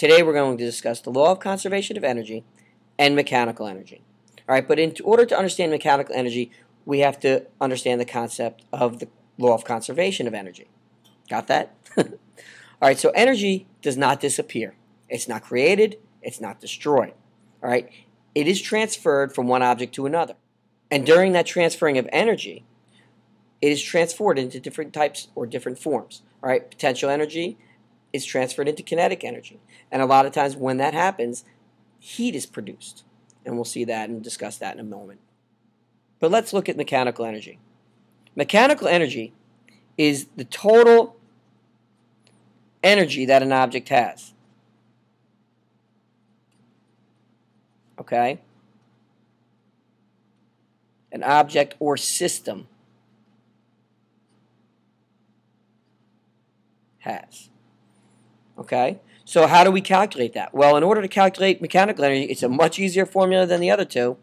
today we're going to discuss the law of conservation of energy and mechanical energy. All right, but in order to understand mechanical energy, we have to understand the concept of the law of conservation of energy. Got that? All right, so energy does not disappear. It's not created. It's not destroyed. All right, it is transferred from one object to another. And during that transferring of energy, it is transferred into different types or different forms. All right, potential energy is transferred into kinetic energy. And a lot of times when that happens, heat is produced. And we'll see that and discuss that in a moment. But let's look at mechanical energy. Mechanical energy is the total energy that an object has. Okay? An object or system has. Okay? So how do we calculate that? Well, in order to calculate mechanical energy, it's a much easier formula than the other two,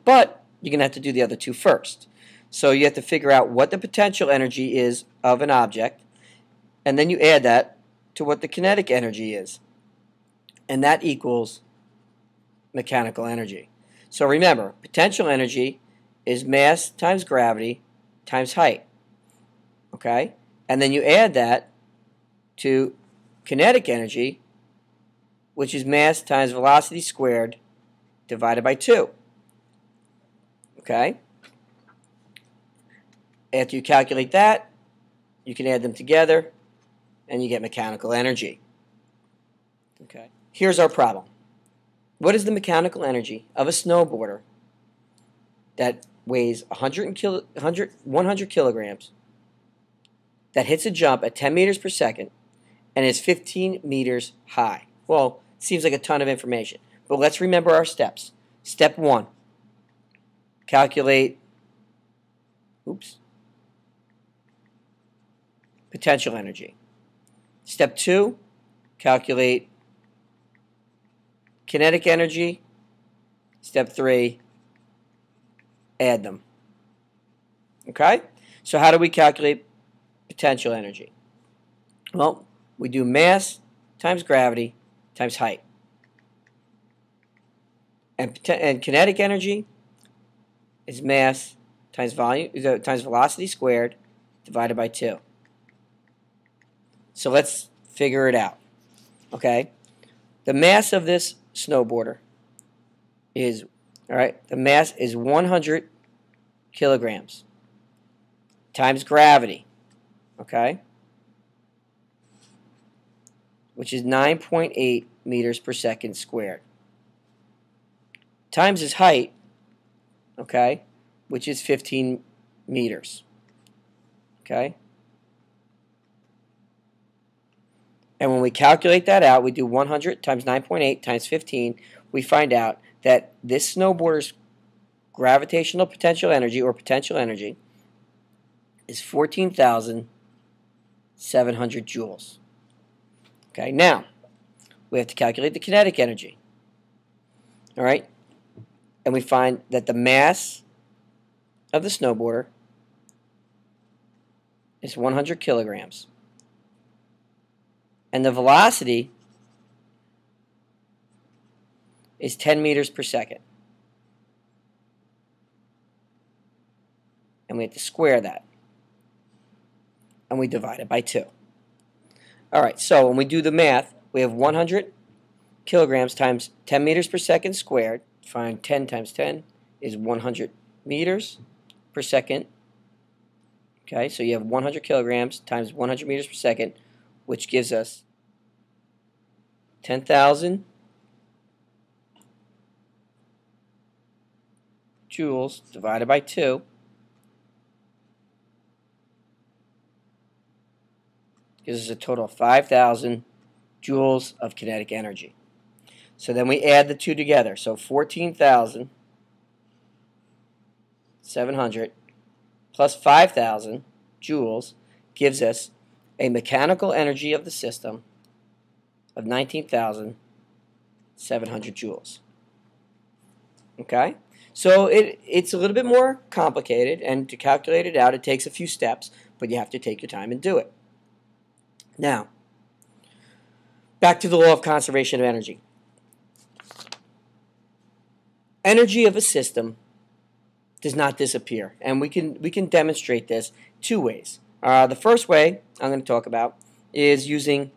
but you're going to have to do the other two first. So you have to figure out what the potential energy is of an object, and then you add that to what the kinetic energy is. And that equals mechanical energy. So remember, potential energy is mass times gravity times height. Okay? And then you add that to kinetic energy, which is mass times velocity squared divided by 2. Okay? After you calculate that, you can add them together, and you get mechanical energy. Okay? Here's our problem. What is the mechanical energy of a snowboarder that weighs 100 kilograms, that hits a jump at 10 meters per second, and is 15 meters high? Well, it seems like a ton of information, but let's remember our steps. Step 1, calculate potential energy. Step 2, calculate kinetic energy. Step 3, add them. Okay? So how do we calculate potential energy? Well, we do mass times gravity times height. And kinetic energy is mass times volume times velocity squared divided by 2. So let's figure it out. Okay? The mass of this snowboarder is, the mass is 100 kilograms times gravity, okay, which is 9.8 meters per second squared, times his height, okay, which is 15 meters, okay. And when we calculate that out, we do 100 times 9.8 times 15, we find out that this snowboarder's gravitational potential energy, or potential energy, is 14,700 joules. Okay, now, we have to calculate the kinetic energy. All right? And we find that the mass of the snowboarder is 100 kilograms. And the velocity is 10 meters per second. And we have to square that. And we divide it by 2. All right, so when we do the math, we have 100 kilograms times 10 meters per second squared. Find 10 times 10 is 100 meters per second. Okay, so you have 100 kilograms times 100 meters per second, which gives us 10,000 joules divided by 2 gives us a total of 5,000 joules of kinetic energy. So then we add the two together. So 14,700 plus 5,000 joules gives us a mechanical energy of the system of 19,700 joules. Okay? So it's a little bit more complicated, and to calculate it out, it takes a few steps, but you have to take your time and do it. Now, Back to the law of conservation of energy. Energy of a system does not disappear, and we can demonstrate this two ways. The first way I'm going to talk about is using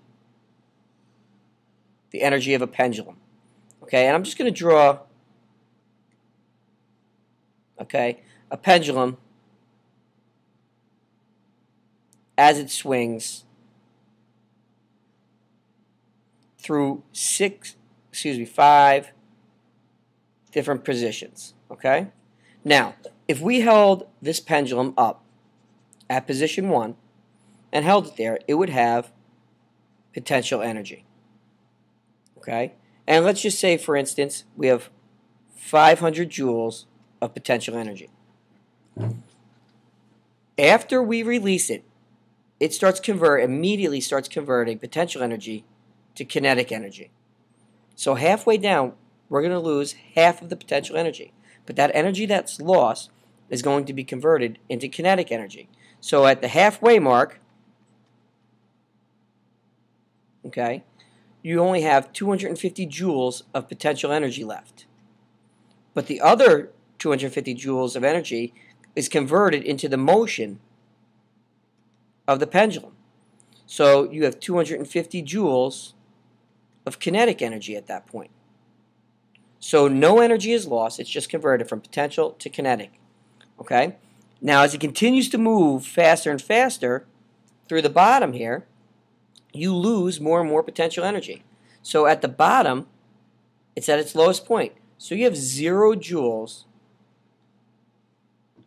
the energy of a pendulum. Okay, and I'm just going to draw a pendulum as it swings through 5 different positions. Okay? Now, if we held this pendulum up at position 1 and held it there, it would have potential energy. Okay? And let's just say, for instance, we have 500 joules of potential energy. After we release it, it immediately starts converting potential energy to kinetic energy. So halfway down, we're going to lose half of the potential energy. But that energy that's lost is going to be converted into kinetic energy. So at the halfway mark, okay, you only have 250 joules of potential energy left. But the other 250 joules of energy is converted into the motion of the pendulum. So you have 250 joules of kinetic energy at that point. So no energy is lost, it's just converted from potential to kinetic. Okay? Now as it continues to move faster and faster through the bottom here, you lose more and more potential energy. So at the bottom, it's at its lowest point. So you have 0 joules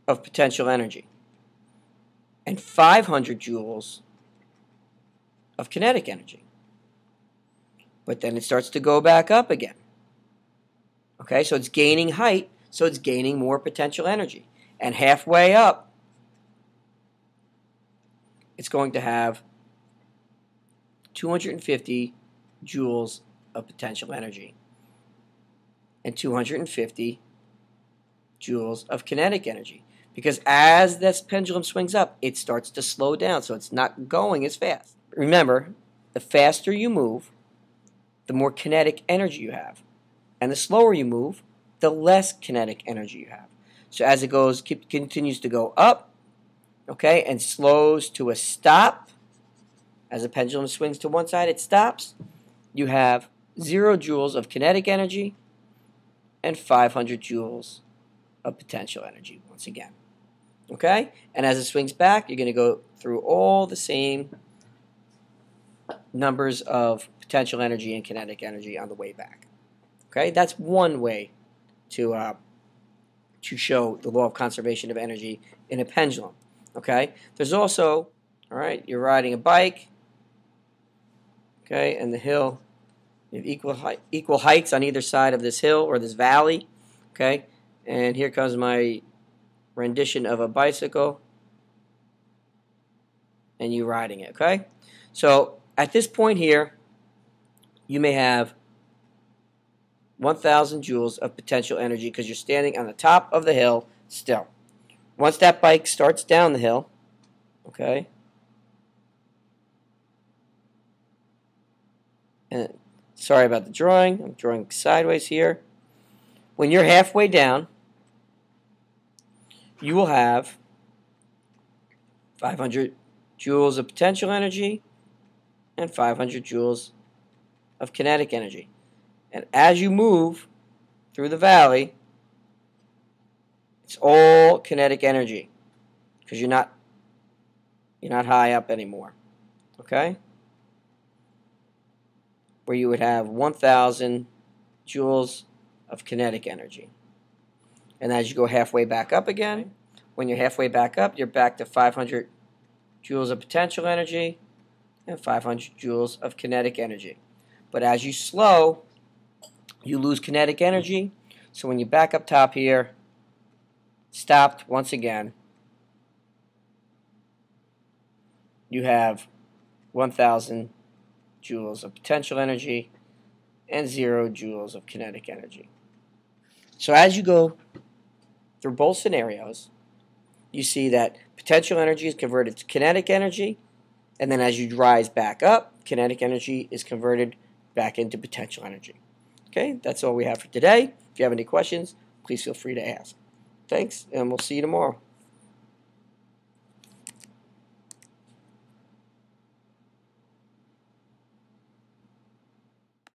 of potential energy and 500 joules of kinetic energy. But then it starts to go back up again. Okay, so it's gaining height, so it's gaining more potential energy. And halfway up, it's going to have 250 joules of potential energy and 250 joules of kinetic energy. Because as this pendulum swings up, it starts to slow down, so it's not going as fast. Remember, the faster you move, the more kinetic energy you have. And the slower you move, the less kinetic energy you have. So as it continues to go up, okay, and slows to a stop, as the pendulum swings to one side, it stops, you have 0 joules of kinetic energy and 500 joules of potential energy once again. Okay? And as it swings back, you're going to go through all the same numbers of potential energy and kinetic energy on the way back. Okay? That's one way to show the law of conservation of energy in a pendulum. Okay? There's also, all right, you're riding a bike, okay, and the hill, you have equal heights on either side of this hill or this valley, okay? And here comes my rendition of a bicycle and you riding it, okay? So at this point here, you may have 1,000 joules of potential energy because you're standing on the top of the hill still. Once that bike starts down the hill, okay, and sorry about the drawing, I'm drawing sideways here. When you're halfway down, you will have 500 joules of potential energy and 500 joules of kinetic energy. And as you move through the valley, it's all kinetic energy because you're not high up anymore. Okay? Where you would have 1,000 joules of kinetic energy. And as you go halfway back up again, when you're halfway back up, you're back to 500 joules of potential energy and 500 joules of kinetic energy. But as you slow, you lose kinetic energy. So when you back up top here, stopped once again, you have 1,000 joules of potential energy and 0 joules of kinetic energy. So as you go through both scenarios, you see that potential energy is converted to kinetic energy And then as you rise back up, kinetic energy is converted back into potential energy. Okay, that's all we have for today. If you have any questions, please feel free to ask. Thanks, and we'll see you tomorrow.